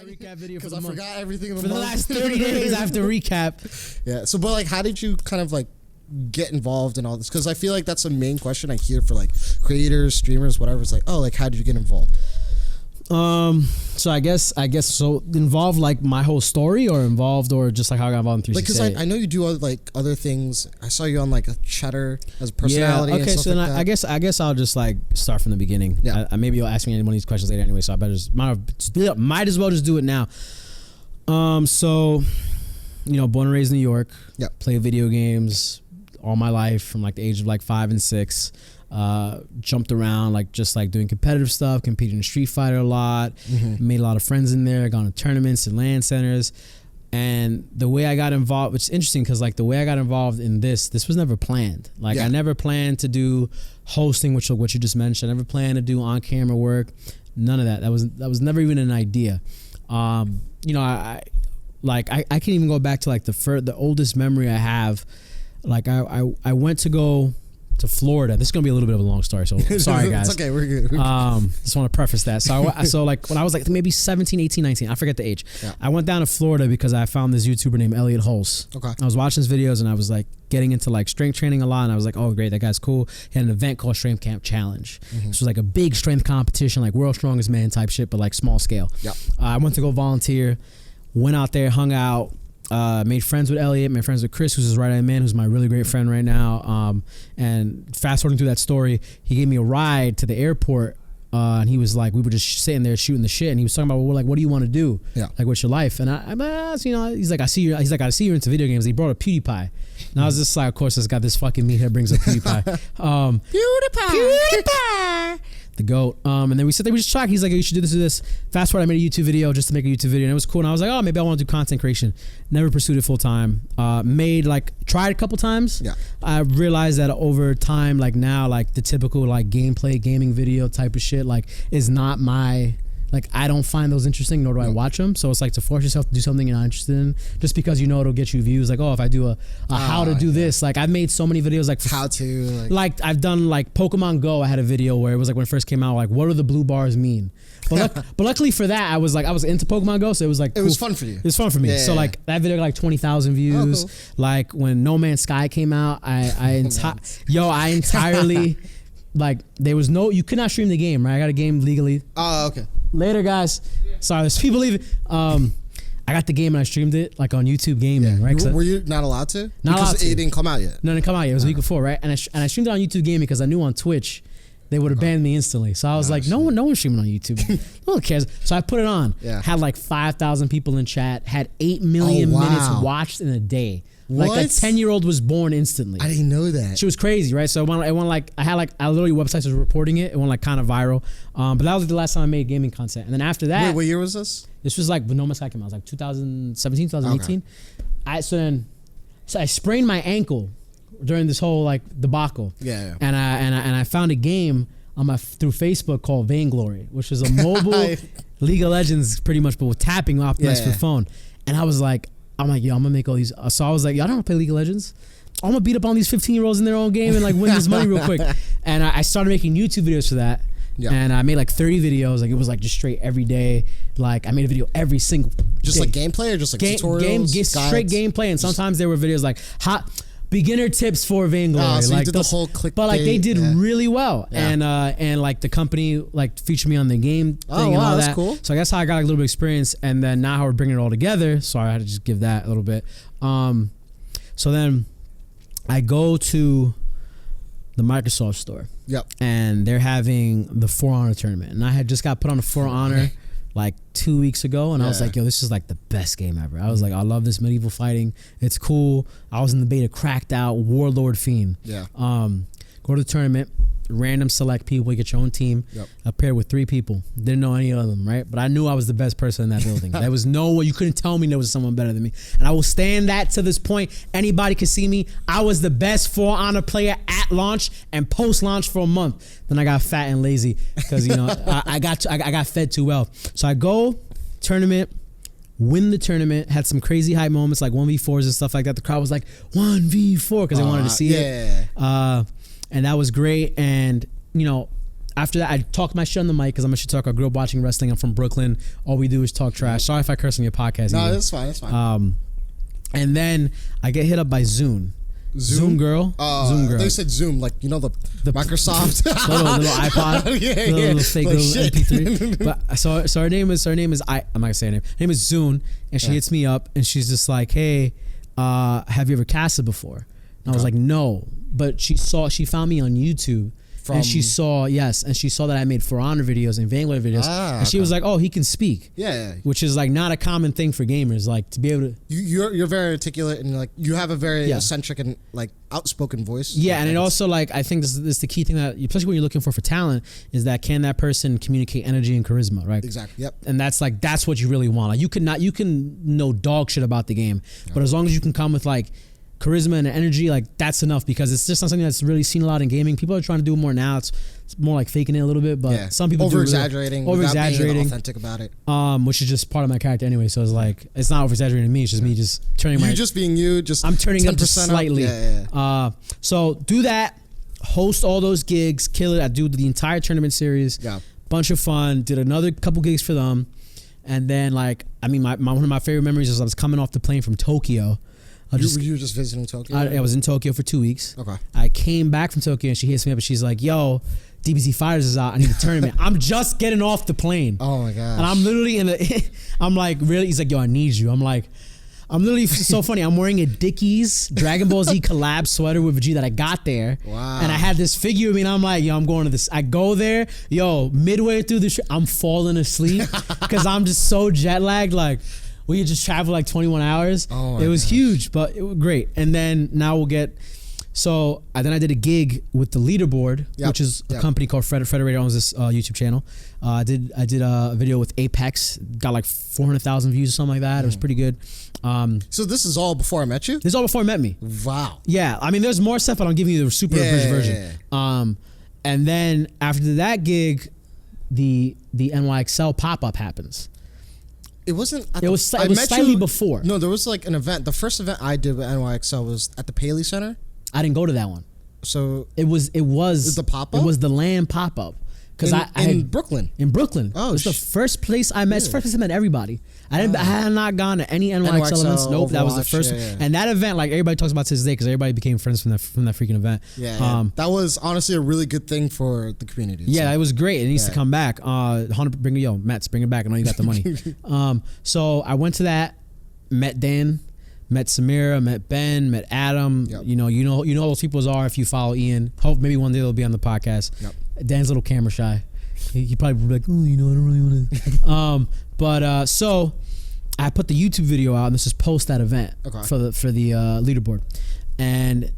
my recap video because I forgot everything in the for month. the last 30 days. I have to recap. Yeah. So, but like, how did you kind of like get involved in all this? Because I feel like that's the main question I hear for like creators, streamers, whatever. It's like, oh, like, how did you get involved? So I guess so involved like my whole story, or involved, or just like how I got involved in 368. Like, because I know you do other things. I saw you on like a Cheddar as a personality. Yeah. Okay. And stuff So like then that. I guess I'll just like start from the beginning. Yeah. Maybe you'll ask me any one of these questions later anyway. So I better might as well just do it now. So, you know, born and raised in New York. Yeah. Play video games all my life from like the age of like 5 and 6. Jumped around like just like doing competitive stuff, competing in Street Fighter a lot, made a lot of friends in there, gone to tournaments and LAN centers. And the way I got involved, which is interesting because like the way I got involved in this was never planned. Like I never planned to do hosting, which what you just mentioned. I never planned to do on camera work. None of that. That was never even an idea. You know, I can even go back to like the oldest memory I have. Like I went to go to Florida. This is gonna be a little bit of a long story, so sorry guys. It's okay, we're good. Just want to preface that. So like when I was like maybe 17, 18, 19, I forget the age. Yeah. I went down to Florida because I found this YouTuber named Elliot Hulse. Okay. I was watching his videos and I was like getting into like strength training a lot, and I was like, oh great, that guy's cool. He had an event called Strength Camp Challenge. This was like a big strength competition, like World's Strongest Man type shit, but like small scale. Yep. I went to go volunteer, went out there, hung out, made friends with Elliot, made friends with Chris, who's his right-hand man, who's my really great friend right now. And fast forwarding through that story, he gave me a ride to the airport, and he was like, we were just sitting there shooting the shit, and he was talking about, well, like, what do you want to do? Yeah. Like, what's your life? And I asked, you know, he's like, I see you into video games. He brought a PewDiePie. And I was just like, of course, this guy, this fucking meathead brings up PewDiePie. PewDiePie. The GOAT. And then we sit there, we just talk. He's like, you should do this. Fast forward, I made a YouTube video just to make a YouTube video, and it was cool. And I was like, oh, maybe I want to do content creation. Never pursued it full time. Tried a couple times. Yeah. I realized that over time, like now, like the typical like gameplay, gaming video type of shit, like is not my. Like, I don't find those interesting, nor do I watch them. So it's like to force yourself to do something you're not interested in, just because you know it'll get you views. Like, oh, if I do a how to do this. Like, I've made so many videos like how to. Like I've done like Pokemon Go. I had a video where it was like when it first came out, like what do the blue bars mean? But luckily for that, I was into Pokemon Go, so it was like it was fun for you. It was fun for me. So like that video got like 20,000 views. Cool. Like when No Man's Sky came out, I entirely like there was no, you could not stream the game, right? I got a game legally. Oh, okay. Later, guys. Sorry, there's people leaving. I got the game and I streamed it like on YouTube Gaming, right? Were you not allowed to? Not allowed to. It didn't come out yet. No, it didn't come out yet. It was a week before, right? And I streamed it on YouTube Gaming because I knew on Twitch they would have banned me instantly. So I was like, no one's streaming on YouTube. No one cares. So I put it on. Yeah. Had like 5,000 people in chat. Had 8 million minutes watched in a day. What? Like a 10-year-old was born instantly. I didn't know that. She was crazy, right? So it went like I literally websites was reporting it. It went like kind of viral. But that was the last time I made gaming content. And then after that, wait, what year was this? This was like when No Man's Sky came out. It was like 2017, 2018. Okay. So I sprained my ankle during this whole like debacle. Yeah. And I found a game through Facebook called Vainglory, which is a mobile League of Legends pretty much, but with tapping optimized for the phone. And I was like, I'm like, yo, I'm gonna make all these. So I was like, yo, I don't want to play League of Legends. I'm gonna beat up on these 15-year-olds in their own game and like win this money real quick. And I started making YouTube videos for that. Yeah. And I made like 30 videos. Like it was like just straight every day. Like I made a video every single just day. Like gameplay or just like tutorials? Straight gameplay. And sometimes there were videos like beginner tips for Vainglory. So like you did the whole clickbait. But like they did really well. Yeah. And like the company like featured me on the game thing and all that. That's cool. So I guess how I got like, a little bit of experience, and then now how we're bringing it all together. So I had to just give that a little bit. So then I go to the Microsoft store. Yep. And they're having the For Honor tournament, and I had just got put on the For Honor like 2 weeks ago, and I was like, yo, this is like the best game ever. I was like, I love this medieval fighting. It's cool. I was in the beta, cracked out, Warlord Fiend. Yeah. Go to the tournament, random select people, you get your own team. Yep. I paired with 3 people. Didn't know any of them, right? But I knew I was the best person in that building. There was no one, you couldn't tell me there was someone better than me. And I will stand that to this point. Anybody can see me. I was the best For Honor player at launch and post-launch for a month. Then I got fat and lazy because, you know, I got fed too well. So I go, tournament, win the tournament, had some crazy hype moments like 1v4s and stuff like that. The crowd was like 1v4 because they wanted to see it. And that was great. And, you know, after that, I talk my shit on the mic because I'm a shit talker. I grew up watching wrestling. I'm from Brooklyn. All we do is talk trash. Sorry if I curse on your podcast. No, that's fine. That's fine. And then I get hit up by Zoom girl. Zoom girl. They said Zoom, like the Microsoft little iPod, little fake like little MP3. But so her name is I'm not gonna say her name. Her name is Zoom, and she hits me up and she's just like, hey, have you ever casted before? And I was like, no, but she found me on YouTube. And she saw that I made For Honor videos and Vanguard videos, and she was like, "Oh, he can speak." Yeah, which is like not a common thing for gamers, like to be able to. You're very articulate and like you have a very eccentric and like outspoken voice. Yeah, and it also like I think this is the key thing that especially when you're looking for talent is that can that person communicate energy and charisma, right? Exactly. Yep. And that's what you really want. Like you can know dog shit about the game, but as long as you can come with like charisma and energy, like that's enough, because it's just not something that's really seen a lot in gaming. People are trying to do it more now. It's more like faking it a little bit, but some people over-exaggerating, authentic about it. Which is just part of my character anyway. So it's like it's not over-exaggerating to me. It's just me just turning just being you. Just I'm turning up just slightly. So do that. Host all those gigs. Kill it. I do the entire tournament series. Yeah. Bunch of fun. Did another couple gigs for them, and then like one of my favorite memories is I was coming off the plane from Tokyo. You were just visiting Tokyo? I was in Tokyo for 2 weeks. Okay. I came back from Tokyo and she hits me up and she's like, yo, DBZ Fighters is out. I need a tournament. I'm just getting off the plane. Oh my gosh. And I'm literally I'm like, really? He's like, yo, I need you. I'm literally so funny. I'm wearing a Dickies Dragon Ball Z collab sweater with Vegeta that I got there. Wow. And I had this figure of me and I'm like, yo, I'm going to this. I go there, midway through the show, I'm falling asleep because I'm just so jet lagged. Like, we could just travel like 21 hours. It was huge, but it was great. And then now we'll get. So then I did a gig with the Leaderboard, which is a company called Federated owns this YouTube channel. I did a video with Apex, got like 400,000 views or something like that. It was pretty good. So this is all before I met you? This is all before I met me. Wow. Yeah, I mean, there's more stuff, but I'm giving you the super abridged version. And then after that gig, the NYXL pop-up happens. It wasn't. It was slightly before. No, there was like an event. The first event I did with NYXL was at the Paley Center. I didn't go to that one. So it was the pop-up. It was the LAN pop-up because in Brooklyn. In Brooklyn. Oh, it was the first place I met. It's the first place I met everybody. I had not gone to any NYXL events. Nope, Overwatch, that was the first. And that event, like everybody talks about to this day, because everybody became friends from that freaking event. Yeah, that was honestly a really good thing for the community. Yeah, it was great. It needs to come back. Mets, bring it back. I know you got the money. So I went to that, met Dan, met Samira, met Ben, met Adam. Yep. You know who those people are if you follow Ian. Hope maybe one day they'll be on the podcast. Yep. Dan's a little camera shy. He probably be like, oh, I don't really want to. So I put the YouTube video out, and this is post that event for the leaderboard, and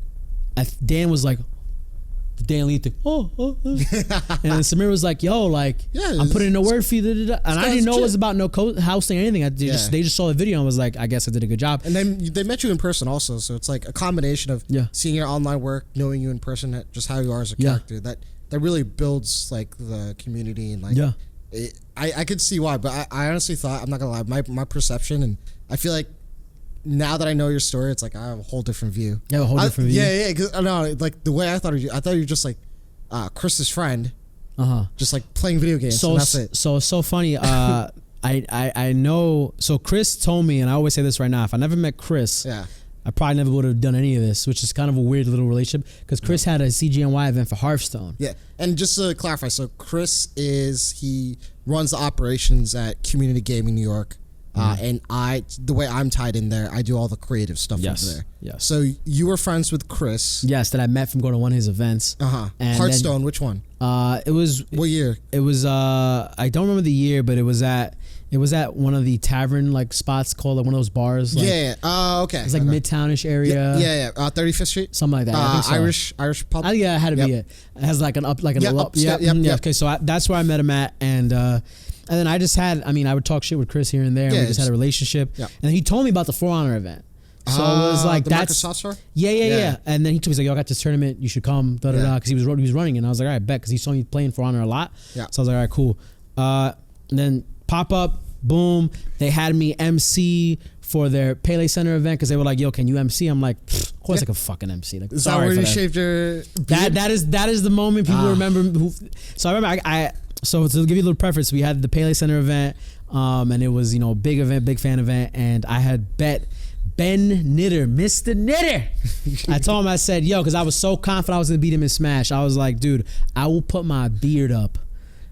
Dan was like, Dan Lee thing, and then Samir was like, yo, like, I'm putting in a word for you, and I didn't know it was about no hosting or anything. They just saw the video and was like, I guess I did a good job. And then they met you in person also, so it's like a combination of seeing your online work, knowing you in person, just how you are as a character. That really builds like the community, and like I could see why, but I honestly thought, I'm not gonna lie, my perception, and I feel like now that I know your story, it's like I have a whole different view. Yeah, a whole different view. Yeah, because like the way I thought of you, I thought you were just like Chris's friend, just like playing video games. So and that's it. So it's so funny. I know. So Chris told me, and I always say this right now: if I never met Chris, I probably never would have done any of this, which is kind of a weird little relationship because Chris had a CGNY event for Hearthstone. Yeah, and just to clarify, so Chris he runs the operations at Community Gaming New York. And the way I'm tied in there, I do all the creative stuff over there. Yes. So you were friends with Chris. Yes, that I met from going to one of his events. And Hearthstone, which one? It was. What year? It was. I don't remember the year, but it was at one of the tavern like spots called like one of those bars. Like, okay. It's like Midtownish area. Yeah. 35th Street. Something like that. I think so. Irish pub. I think it had to be it. It has like an up. Yeah. Okay, so that's where I met him at, and then I just had, I would talk shit with Chris here and there. And we just had a relationship. Yeah. And he told me about the For Honor event. So it was like, that's. Microsoft store? Yeah. And then he told me, he's like, yo, I got this tournament. You should come. Because he was running. And I was like, all right, bet. Because he saw me playing For Honor a lot. Yeah. So I was like, all right, cool. And then pop up, boom. They had me MC for their Pele Center event because they were like, "Yo, can you MC?" I'm like, "Of course I can fucking MC." Like, is that where you shaved your beard? That is the moment people remember. So I remember so to give you a little preface, we had the Pele Center event, and it was big event, big fan event, and I had bet Ben Knitter, Mr. Knitter. I told him, I said, "Yo," because I was so confident I was gonna beat him in Smash. I was like, "Dude, I will put my beard up."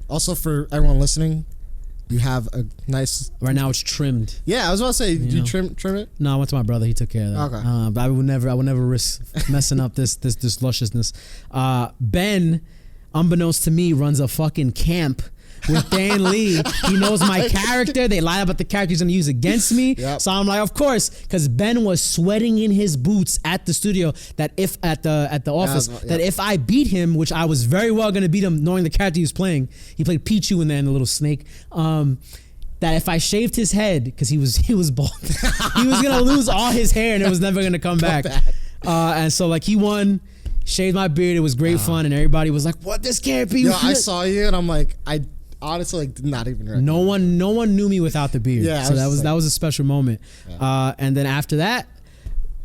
Also, for everyone listening, you have a nice. Right now, it's trimmed. Yeah, I was about to say, did you trim it? No, I went to my brother. He took care of that. Okay. But I would never risk messing up this lusciousness. Ben, unbeknownst to me, runs a fucking camp with Dan Lee. He knows my character. They lied about the character he's gonna use against me. Yep. So I'm like, of course, because Ben was sweating in his boots at the studio. That if at the office, that if I beat him, which I was very well gonna beat him, knowing the character he was playing, he played Pichu in there and the little snake. That if I shaved his head, because he was bald, he was gonna lose all his hair and it was never gonna come back. And so like he won. Shaved my beard. It was great fun, and everybody was like, "What? This can't be." Yo, I saw you, and I'm like, I honestly did not even recognize. No one knew me without the beard. Yeah, so that was a special moment. Yeah. And then after that,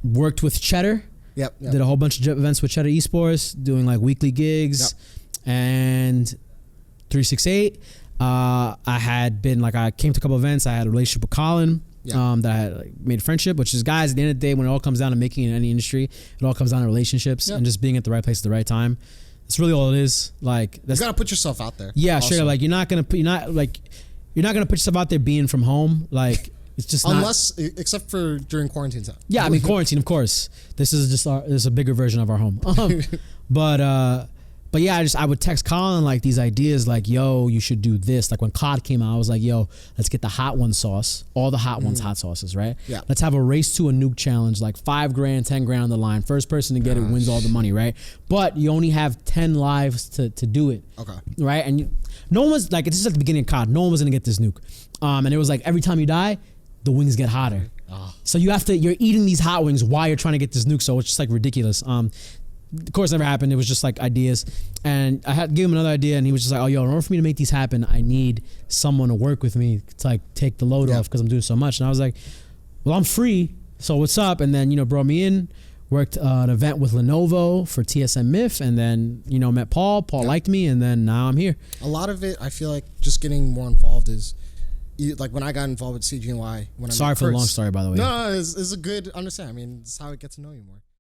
worked with Cheddar. Yep. Did a whole bunch of events with Cheddar Esports, doing like weekly gigs, and 368. I came to a couple events. I had a relationship with Colin. That I had made friendship, which is, guys, at the end of the day, when it all comes down to making it in any industry, it all comes down to relationships and just being at the right place at the right time. That's really all it is. Like, you gotta put yourself out there. Yeah, also. Sure. Like you're not gonna put yourself out there being from home. Like it's just except for during quarantine time. Yeah, I mean quarantine, of course. This is a bigger version of our home. But yeah, I would text Colin like these ideas, like, "Yo, you should do this." Like when COD came out, I was like, "Yo, let's get the hot one sauce, all the hot ones, hot sauces, right? Yeah. Let's have a race to a nuke challenge, like $5 grand, $10 grand on the line. First person to get it wins all the money, right? But you only have 10 lives to do it. Okay. Right? And no one was like, this is at the beginning of COD. No one was gonna get this nuke. And it was like every time you die, the wings get hotter. So you're eating these hot wings while you're trying to get this nuke. So it's just like ridiculous. Of course, never happened. It was just like ideas, and I had to give him another idea, and he was just like, "Oh, yo, in order for me to make these happen, I need someone to work with me to like take the load off because I'm doing so much." And I was like, "Well, I'm free, so what's up?" And then brought me in, worked an event with Lenovo for TSM MIF, and then met Paul. Paul liked me, and then now I'm here. A lot of it, I feel like, just getting more involved is. Like when I got involved with CGNY. Sorry for the long story, by the way. No, it's a good understanding. I mean, it's how it gets to know you more.